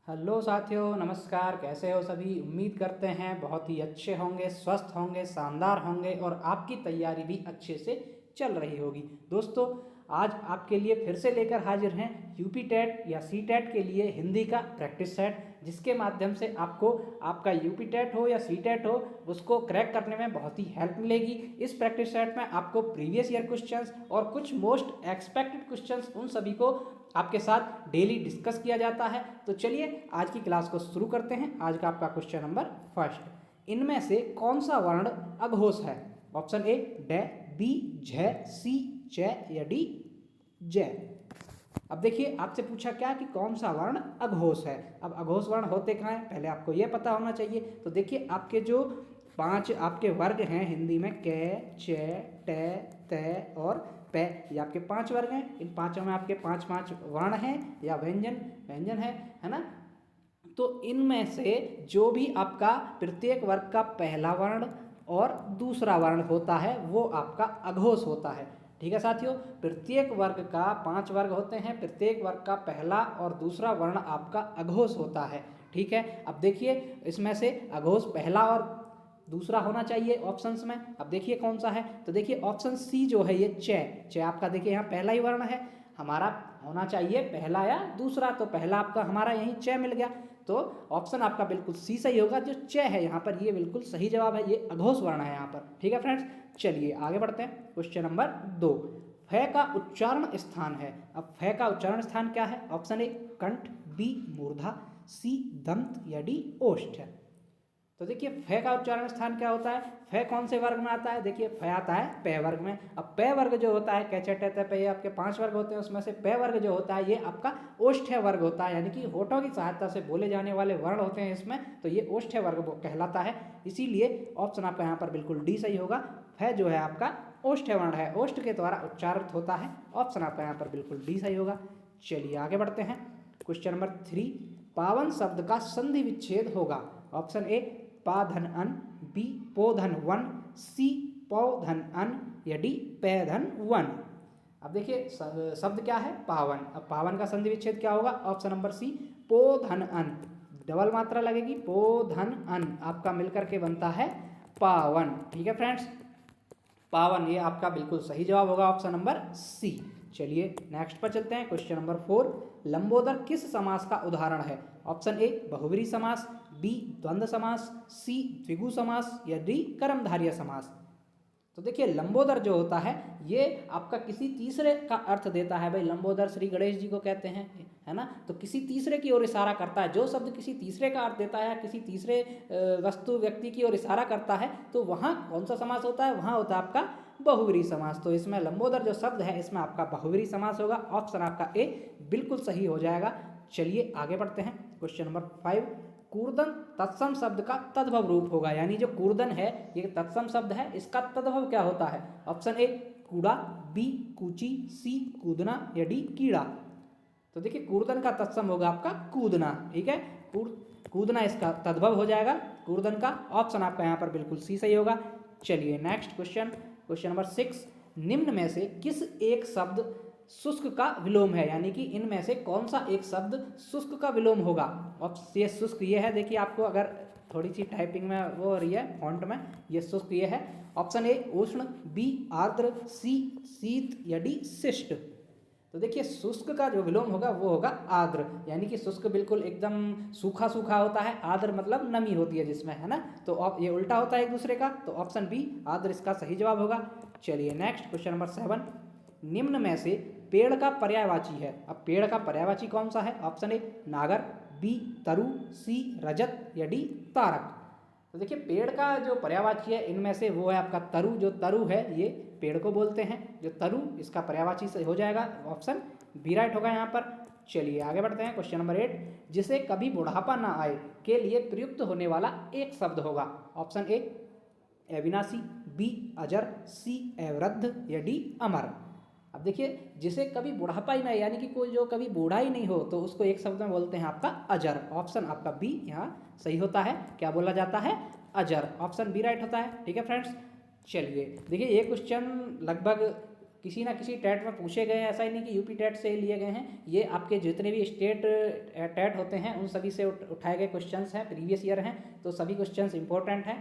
Hello साथियों, नमस्कार। कैसे हो सभी? उम्मीद करते हैं बहुत ही अच्छे होंगे, स्वस्थ होंगे, शानदार होंगे और आपकी तैयारी भी अच्छे से चल रही होगी। दोस्तों, आज आपके लिए फिर से लेकर हाजिर हैं यूपी टेट या सी टेट के लिए हिंदी का प्रैक्टिस सेट, जिसके माध्यम से आपको आपका यूपी टेट हो या सी टेट हो उसको क्रैक करने में बहुत ही हेल्प मिलेगी। इस प्रैक्टिस सेट में आपको प्रीवियस ईयर क्वेश्चंस और कुछ मोस्ट एक्सपेक्टेड क्वेश्चंस उन सभी को आपके साथ डेली डिस्कस किया जाता है। तो चलिए आज की क्लास को शुरू करते हैं। आज का आपका क्वेश्चन नंबर फर्स्ट, इनमें से कौन सा वर्ण अघोष है? ऑप्शन ए डे, बी झ, सी च या डी जय। अब देखिए आपसे पूछा क्या कि कौन सा वर्ण अघोष है। अब अघोष वर्ण होते कहाँ हैं, पहले आपको यह पता होना चाहिए। तो देखिए आपके जो 5 आपके वर्ग हैं हिंदी में, क च ट त और पे, ये आपके 5 वर्ग हैं। इन पांचों में आपके 5 वर्ण हैं या व्यंजन व्यंजन है ना। तो इनमें से जो भी आपका प्रत्येक वर्ग का पहला वर्ण और दूसरा वर्ण होता है वो आपका अघोष होता है। ठीक है साथियों, प्रत्येक वर्ग का 5 वर्ग होते हैं, प्रत्येक वर्ग का पहला और दूसरा वर्ण आपका अघोष होता है। ठीक है, अब देखिए इसमें से अघोष पहला और दूसरा होना चाहिए ऑप्शंस में। अब देखिए कौन सा है, तो देखिए ऑप्शन सी जो है ये च आपका, देखिए यहाँ पहला ही वर्ण है हमारा, होना चाहिए पहला या दूसरा। तो पहला आपका हमारा यहीं च मिल गया, तो ऑप्शन आपका बिल्कुल सी सही होगा। जो च है यहाँ पर ये बिल्कुल सही जवाब है, ये अघोष वर्ण है यहाँ पर। ठीक है फ्रेंड्स, चलिए आगे बढ़ते हैं। क्वेश्चन नंबर 2, फ का उच्चारण स्थान है। अब फ का उच्चारण स्थान क्या है? ऑप्शन ए कंठ, बी मूर्धा, सी दंत या डी ओष्ठ है। तो देखिए फ का उच्चारण स्थान क्या होता है? फ कौन से वर्ग में आता है? देखिए फ आता है प वर्ग में। अब प वर्ग जो होता है, क छ ट त प, ये आपके 5 वर्ग होते हैं, उसमें से प वर्ग जो होता है ये आपका ओष्ठ्य वर्ग होता है, यानी कि होठों की सहायता से बोले जाने वाले वर्ण होते हैं इसमें, तो ये ओष्ठ्य वर्ग कहलाता है। इसीलिए ऑप्शन आपका यहाँ पर बिल्कुल डी सही होगा। फ जो है आपका ओष्ठ्य वर्ण है, ओष्ठ के द्वारा उच्चारित होता है। ऑप्शन आपका यहाँ पर बिल्कुल डी सही होगा। चलिए आगे बढ़ते हैं। क्वेश्चन नंबर 3, पावन शब्द का संधि विच्छेद होगा। ऑप्शन ए पा धन अन, बी पो धन वन, सी पौ धन अन या डी पै धन वन। अब देखिए शब्द क्या है? पावन। अब पावन का संधि विच्छेद क्या होगा? ऑप्शन नंबर सी पो धन अन, डबल मात्रा लगेगी, पो धन अन आपका मिलकर के बनता है पावन। ठीक है फ्रेंड्स, पावन ये आपका बिल्कुल सही जवाब होगा, ऑप्शन नंबर सी। चलिए नेक्स्ट पर चलते हैं। क्वेश्चन नंबर 4, लंबोदर किस समास का उदाहरण है? ऑप्शन ए बहुव्रीहि समास, बी द्वंद्व समास, सी द्विगु समास या डी कर्मधारय समास। तो देखिए लंबोदर जो होता है ये आपका किसी तीसरे का अर्थ देता है। भाई लंबोदर श्री गणेश जी को कहते हैं, है ना। तो किसी तीसरे की ओर इशारा करता है। जो शब्द किसी तीसरे का अर्थ देता है, किसी तीसरे वस्तु व्यक्ति की ओर इशारा करता है, तो वहाँ कौन सा समास होता है? वहाँ होता है आपका बहुव्रीहि समास। तो इसमें लंबोदर जो शब्द है इसमें आपका बहुव्रीहि समास होगा। ऑप्शन आपका ए बिल्कुल सही हो जाएगा। चलिए आगे बढ़ते हैं। क्वेश्चन नंबर 5, कूर्दन तत्सम शब्द का तद्भव रूप होगा। यानी जो कूर्दन है ये तत्सम शब्द है, इसका तद्भव क्या होता है? ऑप्शन ए कूड़ा, बी कूची, सी कूदना या डी कीड़ा। तो देखिए कूर्दन का तत्सम होगा आपका कूदना। ठीक है, कूदना इसका तद्भव हो जाएगा कूर्दन का। ऑप्शन आपका यहाँ पर बिल्कुल सी सही होगा। चलिए नेक्स्ट क्वेश्चन, क्वेश्चन नंबर 6, निम्न में से किस एक शब्द शुष्क का विलोम है? यानी कि इनमें से कौन सा एक शब्द शुष्क का विलोम होगा? और ये शुष्क ये है, देखिए आपको अगर थोड़ी सी टाइपिंग में वो हो रही है फॉन्ट में, ये शुष्क ये है। ऑप्शन ए उष्ण, बी आर्द्र, सी शीत या डी शिष्ट। तो देखिए शुष्क का जो विलोम होगा वो होगा आर्द्र, यानी कि शुष्क बिल्कुल एकदम सूखा सूखा होता है, आर्द्र मतलब नमी होती है जिसमें, है ना। तो ये उल्टा होता है एक दूसरे का, तो ऑप्शन बी आर्द्र इसका सही जवाब होगा। चलिए नेक्स्ट क्वेश्चन नंबर 7, निम्न में से पेड़ का पर्यायवाची है। अब पेड़ का पर्यायवाची कौन सा है? ऑप्शन ए नागर, बी तरु, सी रजत या डी तारक। तो देखिए पेड़ का जो पर्यायवाची है इनमें से वो है आपका तरु। जो तरु है ये पेड़ को बोलते हैं, जो तरु इसका पर्यायवाची से हो जाएगा। ऑप्शन बी राइट होगा यहाँ पर। चलिए आगे बढ़ते हैं। क्वेश्चन नंबर 8, जिसे कभी बुढ़ापा ना आए के लिए प्रयुक्त होने वाला एक शब्द होगा। ऑप्शन ए अविनाशी, बी अजर, सी अवृद्ध या डी अमर। अब देखिए जिसे कभी बुढ़ापा ही नहीं, यानी कि कोई जो कभी बूढ़ा ही नहीं हो, तो उसको एक शब्द में बोलते हैं आपका अजर। ऑप्शन आपका बी यहाँ सही होता है। क्या बोला जाता है? अजर। ऑप्शन बी राइट होता है। ठीक है फ्रेंड्स, चलिए देखिए ये क्वेश्चन लगभग किसी ना किसी टेट में पूछे गए हैं, ऐसा ही नहीं कि यूपी टेट से ही लिए गए हैं, ये आपके जितने भी स्टेट टेट होते हैं उन सभी से उठाए गए क्वेश्चंस हैं, प्रीवियस ईयर हैं, तो सभी क्वेश्चंस इंपॉर्टेंट हैं।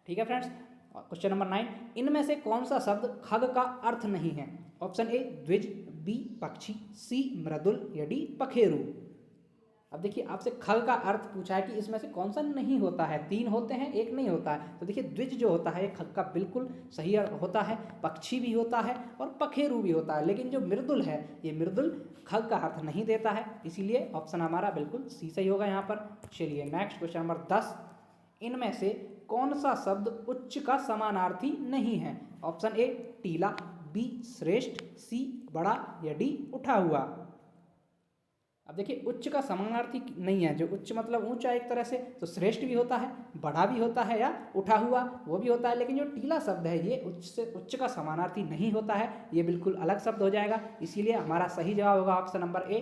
ठीक है फ्रेंड्स। क्वेश्चन नंबर 9, इनमें से कौन सा शब्द खग का अर्थ नहीं है? ऑप्शन ए द्विज, बी पक्षी, सी मृदुल या डी पखेरु। अब देखिए आपसे खग का अर्थ पूछा है कि इसमें से कौन सा नहीं होता है, 3 होते हैं, एक नहीं होता है। तो देखिए द्विज जो होता है ये खग का बिल्कुल सही होता है, पक्षी भी होता है और पखेरु भी होता है, लेकिन जो मृदुल है ये मृदुल खग का अर्थ नहीं देता है, इसीलिए ऑप्शन हमारा बिल्कुल सी सही होगा यहाँ पर। चलिए नेक्स्ट क्वेश्चन नंबर 10, इनमें से कौन सा शब्द उच्च का समानार्थी नहीं है? ऑप्शन ए टीला, बी श्रेष्ठ, सी बड़ा या डी उठा हुआ। अब देखिए उच्च का समानार्थी नहीं है, जो उच्च मतलब ऊंचा एक तरह से, तो श्रेष्ठ भी होता है, बड़ा भी होता है या उठा हुआ वो भी होता है, लेकिन जो टीला शब्द है ये उच्च का समानार्थी नहीं होता है, ये बिल्कुल अलग शब्द हो जाएगा, इसीलिए हमारा सही जवाब होगा ऑप्शन नंबर ए।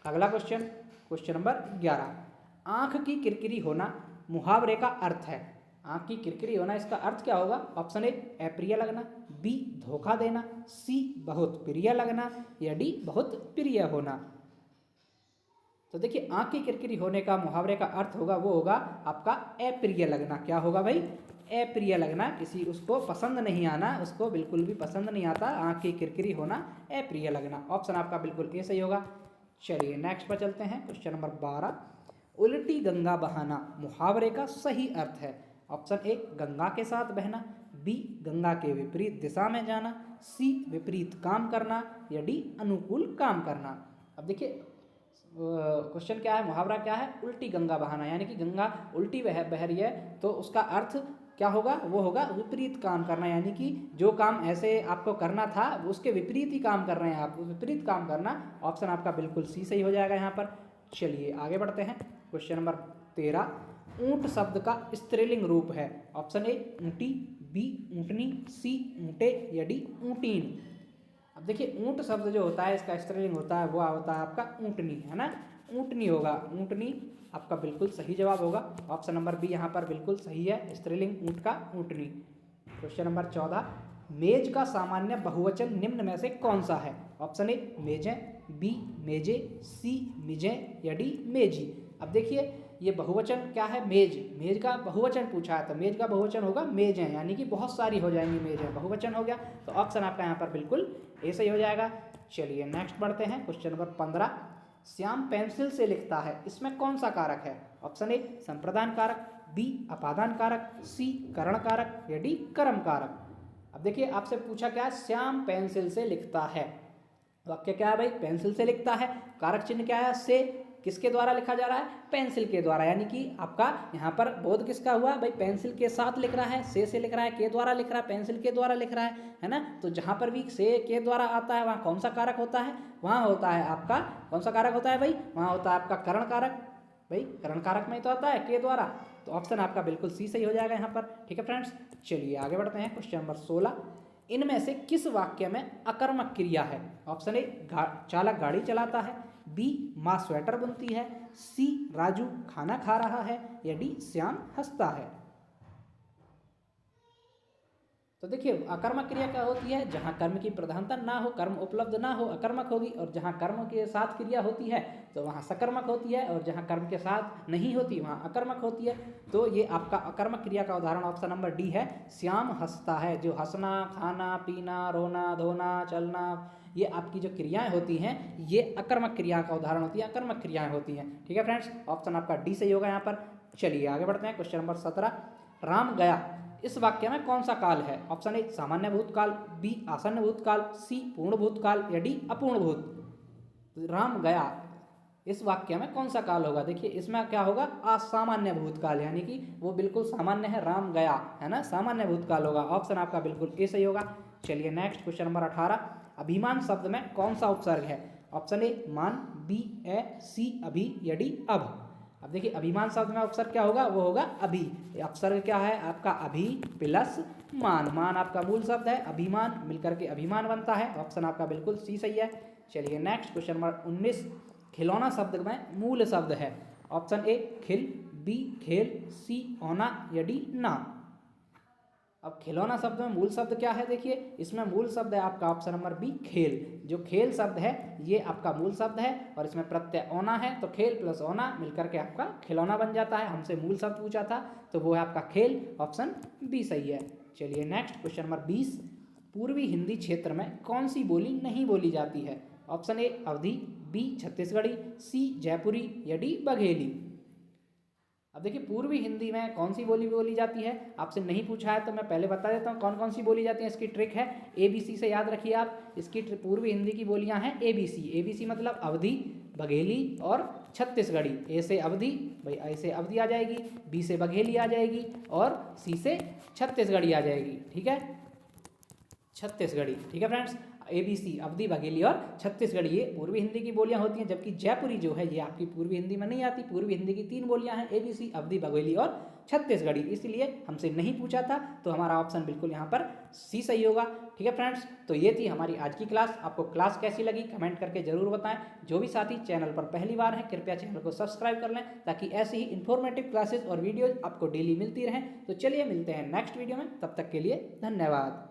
अगला क्वेश्चन, क्वेश्चन नंबर 11, आँख की किरकिरी होना मुहावरे का अर्थ है। आँख की किरकिरी होना इसका अर्थ क्या होगा? ऑप्शन ए अप्रिय लगना, बी धोखा देना, सी बहुत प्रिय लगना या डी बहुत प्रिय होना। तो देखिए आँख की किरकिरी होने का मुहावरे का अर्थ होगा वो होगा आपका अप्रिय लगना। क्या होगा भाई? अप्रिय लगना, किसी उसको पसंद नहीं आना, उसको बिल्कुल भी पसंद नहीं आता, आँख की किरकिरी होना अप्रिय लगना। ऑप्शन आपका बिल्कुल ए सही होगा। चलिए नेक्स्ट पर चलते हैं, क्वेश्चन नंबर 12, उल्टी गंगा बहाना मुहावरे का सही अर्थ है। ऑप्शन ए गंगा के साथ बहना, बी गंगा के विपरीत दिशा में जाना, सी विपरीत काम करना या डी अनुकूल काम करना। अब देखिए क्वेश्चन क्या है, मुहावरा क्या है? उल्टी गंगा बहाना, यानी कि गंगा उल्टी बह रही है तो उसका अर्थ क्या होगा? वो होगा विपरीत काम करना, यानी कि जो काम ऐसे आपको करना था उसके विपरीत ही काम कर रहे हैं आप, विपरीत काम करना। ऑप्शन आपका बिल्कुल सी सही हो जाएगा यहाँ पर। चलिए आगे बढ़ते हैं, क्वेश्चन नंबर 13, ऊंट शब्द का स्त्रीलिंग रूप है। ऑप्शन ए ऊंटी, बी ऊंटनी, सी ऊंटे या डी ऊंटीन। अब देखिए ऊंट शब्द जो होता है इसका स्त्रीलिंग होता है वो होता है आपका ऊंटनी, है ना, ऊंटनी होगा, ऊंटनी आपका बिल्कुल सही जवाब होगा। ऑप्शन नंबर बी यहाँ पर बिल्कुल सही है, स्त्रीलिंग ऊंट का ऊंटनी। क्वेश्चन नंबर 14, मेज का सामान्य बहुवचन निम्न में से कौन सा है? ऑप्शन ए मेजें, बी मेजे, सी मिजें या डी मेजी। अब देखिए ये बहुवचन क्या है? मेज, मेज का बहुवचन पूछा है तो मेज का बहुवचन होगा मेजें, यानी कि बहुत सारी हो जाएंगी मेजें, बहुवचन हो गया, तो ऑप्शन आपका यहाँ पर बिल्कुल ए सही हो जाएगा। चलिए नेक्स्ट बढ़ते हैं, क्वेश्चन नंबर 15, श्याम पेंसिल से लिखता है, इसमें कौन सा कारक है? ऑप्शन ए संप्रदान कारक, बी अपादान कारक, सी करण कारक या डी कर्म कारक। अब देखिए आपसे पूछा क्या? श्याम पेंसिल से लिखता है, वाक्य क्या है भाई? पेंसिल से लिखता है, कारक चिन्ह क्या है? से, किसके द्वारा लिखा जा रहा है? पेंसिल के द्वारा, यानी कि आपका यहाँ पर बोध किसका हुआ भाई? पेंसिल के साथ लिख रहा है, से लिख रहा है, के द्वारा लिख रहा है, पेंसिल के द्वारा लिख रहा है ना। तो जहाँ पर भी से के द्वारा आता है वहाँ कौन सा कारक होता है? वहाँ होता है आपका, कौन सा कारक होता है भाई? वहाँ होता है आपका करण कारक, भाई करण कारक में तो आता है के द्वारा, तो ऑप्शन आपका बिल्कुल सी सही हो जाएगा यहाँ पर। ठीक है फ्रेंड्स, चलिए आगे बढ़ते हैं, क्वेश्चन नंबर 16, इनमें से किस वाक्य में अकर्मक क्रिया है? ऑप्शन ए चालक गाड़ी चलाता है, बी माँ स्वेटर बुनती है, सी राजू खाना खा रहा है या डी श्याम हंसता है। तो देखिए अकर्मक क्रिया क्या होती है? जहाँ कर्म की प्रधानता ना हो, कर्म उपलब्ध ना हो, अकर्मक होगी, और जहाँ कर्म के साथ क्रिया होती है तो वहाँ सकर्मक होती है, और जहाँ कर्म के साथ नहीं होती वहाँ अकर्मक होती है। तो ये आपका अकर्मक क्रिया का उदाहरण ऑप्शन नंबर डी है, श्याम हंसता है। जो हंसना, खाना पीना, रोना धोना, चलना, ये आपकी जो क्रियाएं होती हैं ये अकर्मक क्रिया का उदाहरण होती है, अकर्मक क्रियाएं होती हैं। ठीक है फ्रेंड्स, ऑप्शन आपका डी सही होगा यहाँ पर। चलिए आगे बढ़ते हैं, क्वेश्चन नंबर 17, राम गया, इस वाक्य में कौन सा काल है? ऑप्शन ए सामान्य भूतकाल, बी आसन्न भूतकाल, सी पूर्ण भूतकाल या डी अपूर्ण भूत। राम गया, इस वाक्य में कौन सा काल होगा? देखिए इसमें क्या होगा? असामान्य भूतकाल, यानी कि वो बिल्कुल सामान्य है, राम गया है ना, सामान्य भूतकाल होगा। ऑप्शन आपका बिल्कुल ए सही होगा। चलिए नेक्स्ट, क्वेश्चन नंबर 18, अभिमान शब्द में कौन सा उपसर्ग है? ऑप्शन ए मान, बी ए, सी अभी या डी अब। अब देखिए अभिमान शब्द में उपसर्ग क्या होगा? वो होगा अभी। उपसर्ग क्या है आपका? अभी प्लस मान, मान आपका मूल शब्द है, अभिमान मिलकर के अभिमान बनता है। ऑप्शन आपका बिल्कुल सी सही है। चलिए नेक्स्ट, क्वेश्चन नंबर 19, खिलौना शब्द में मूल शब्द है। ऑप्शन ए खिल, बी खेल, सी होना या डी ना। अब खिलौना शब्द में मूल शब्द क्या है, देखिए इसमें मूल शब्द है आपका ऑप्शन नंबर बी खेल। जो खेल शब्द है ये आपका मूल शब्द है और इसमें प्रत्यय ओना है, तो खेल प्लस ओना मिलकर के आपका खिलौना बन जाता है। हमसे मूल शब्द पूछा था तो वो है आपका खेल, ऑप्शन बी सही है। चलिए नेक्स्ट क्वेश्चन नंबर 20, पूर्वी हिंदी क्षेत्र में कौन सी बोली नहीं बोली जाती है? Option A Awadhi, B Chhattisgarhi, C Jaipuri या डी बघेली। अब देखिए पूर्वी हिंदी में कौन सी बोली बोली जाती है, आपसे नहीं पूछा है तो मैं पहले बता देता हूँ कौन कौन सी बोली जाती है। इसकी ट्रिक है ABC से याद रखिए आप। इसकी पूर्वी हिंदी की बोलियां हैं ABC मतलब अवधी, बघेली और छत्तीसगढ़ी। ए से अवधी, भाई ए से अवधी आ जाएगी, बी से बघेली आ जाएगी और सी से छत्तीसगढ़ी आ जाएगी। ठीक है, छत्तीसगढ़ी। ठीक है फ्रेंड्स, ABC अवधी, बघेली और छत्तीसगढ़ी ये पूर्वी हिंदी की बोलियां होती हैं, जबकि जयपुरी जो है ये आपकी पूर्वी हिंदी में नहीं आती। पूर्वी हिंदी की 3 बोलियां हैं ABC, अवधी, बघेली और छत्तीसगढ़ी, इसलिए हमसे नहीं पूछा था तो हमारा ऑप्शन बिल्कुल यहाँ पर सी सही होगा। ठीक है फ्रेंड्स, तो ये थी हमारी आज की क्लास। आपको क्लास कैसी लगी कमेंट करके जरूर बताएं। जो भी साथी चैनल पर पहली बार हैं कृपया चैनल को सब्सक्राइब कर लें ताकि ऐसी ही इन्फॉर्मेटिव क्लासेस और वीडियोज आपको डेली मिलती रहें। तो चलिए मिलते हैं नेक्स्ट वीडियो में, तब तक के लिए धन्यवाद।